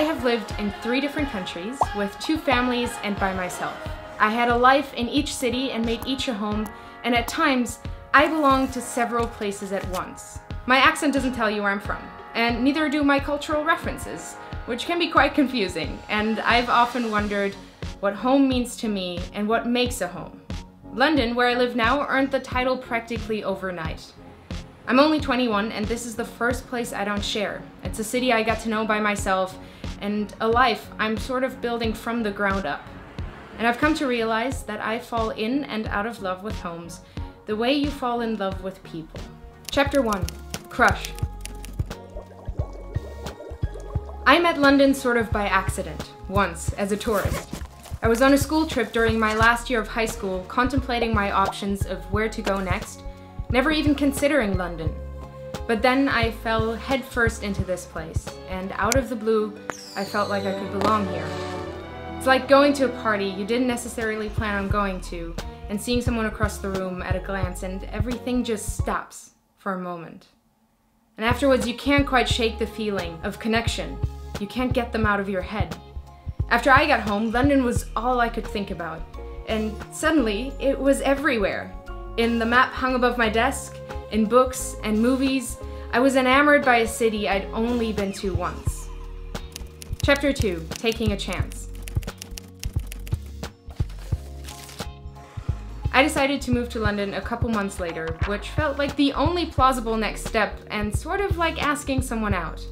I have lived in 3 different countries, with 2 families and by myself. I had a life in each city and made each a home, and at times, I belonged to several places at once. My accent doesn't tell you where I'm from, and neither do my cultural references, which can be quite confusing, and I've often wondered what home means to me and what makes a home. London, where I live now, earned the title practically overnight. I'm only 21, and this is the first place I don't share. It's a city I got to know by myself, and a life I'm sort of building from the ground up. And I've come to realize that I fall in and out of love with homes the way you fall in love with people. Chapter 1. Crush. I met London sort of by accident, once, as a tourist. I was on a school trip during my last year of high school, contemplating my options of where to go next, never even considering London. But then I fell headfirst into this place, and out of the blue, I felt like I could belong here. It's like going to a party you didn't necessarily plan on going to, and seeing someone across the room at a glance, and everything just stops for a moment. And afterwards, you can't quite shake the feeling of connection. You can't get them out of your head. After I got home, London was all I could think about, and suddenly, it was everywhere. In the map hung above my desk, in books and movies, I was enamored by a city I'd only been to once. Chapter 2. Taking a Chance. I decided to move to London a couple months later, which felt like the only plausible next step and sort of like asking someone out.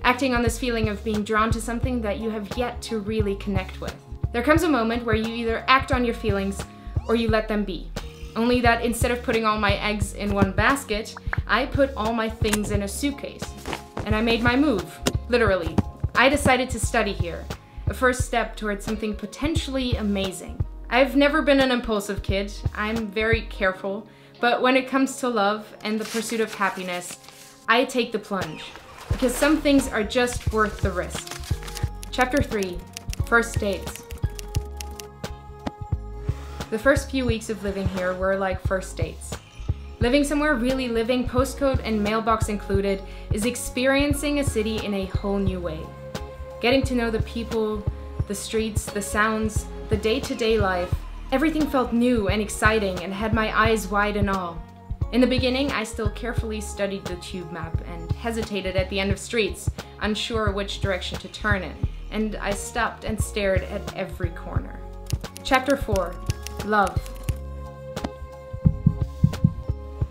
Acting on this feeling of being drawn to something that you have yet to really connect with. There comes a moment where you either act on your feelings or you let them be. Only that instead of putting all my eggs in one basket, I put all my things in a suitcase. And I made my move, literally. I decided to study here, a first step towards something potentially amazing. I've never been an impulsive kid, I'm very careful, but when it comes to love and the pursuit of happiness, I take the plunge, because some things are just worth the risk. Chapter 3. First Dates. The first few weeks of living here were like first dates. Living somewhere, really living, postcode and mailbox included, is experiencing a city in a whole new way. Getting to know the people, the streets, the sounds, the day-to-day life, everything felt new and exciting and had my eyes wide in awe. In the beginning, I still carefully studied the tube map and hesitated at the end of streets, unsure which direction to turn in, and I stopped and stared at every corner. Chapter 4. Love.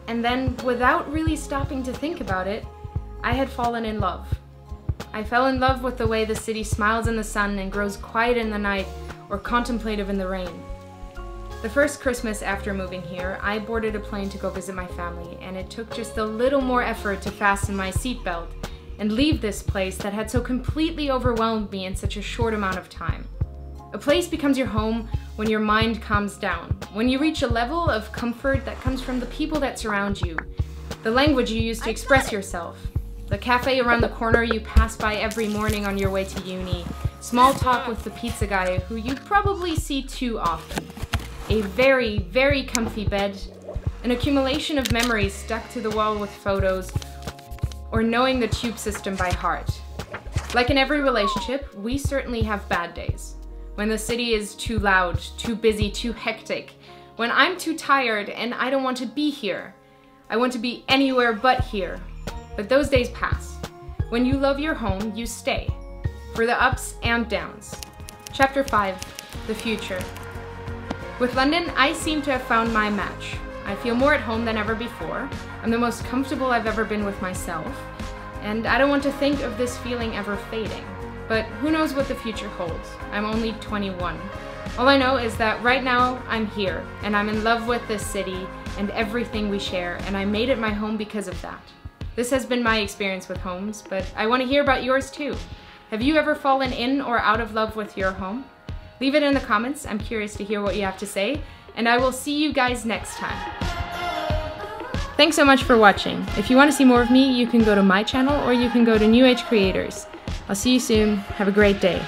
And then, without really stopping to think about it, I had fallen in love. I fell in love with the way the city smiles in the sun and grows quiet in the night or contemplative in the rain. The first Christmas after moving here, I boarded a plane to go visit my family, and it took just a little more effort to fasten my seatbelt and leave this place that had so completely overwhelmed me in such a short amount of time. A place becomes your home when your mind calms down, when you reach a level of comfort that comes from the people that surround you, the language you use to express yourself, the cafe around the corner you pass by every morning on your way to uni, small talk with the pizza guy who you probably see too often, a very, very comfy bed, an accumulation of memories stuck to the wall with photos, or knowing the tube system by heart. Like in every relationship, we certainly have bad days. When the city is too loud, too busy, too hectic. When I'm too tired and I don't want to be here. I want to be anywhere but here. But those days pass. When you love your home, you stay. For the ups and downs. Chapter 5. The Future. With London, I seem to have found my match. I feel more at home than ever before. I'm the most comfortable I've ever been with myself. And I don't want to think of this feeling ever fading. But who knows what the future holds? I'm only 21. All I know is that right now I'm here, and I'm in love with this city and everything we share, and I made it my home because of that. This has been my experience with homes, but I want to hear about yours too. Have you ever fallen in or out of love with your home? Leave it in the comments, I'm curious to hear what you have to say, and I will see you guys next time. Thanks so much for watching. If you want to see more of me, you can go to my channel or you can go to New Age Creators. I'll see you soon. Have a great day.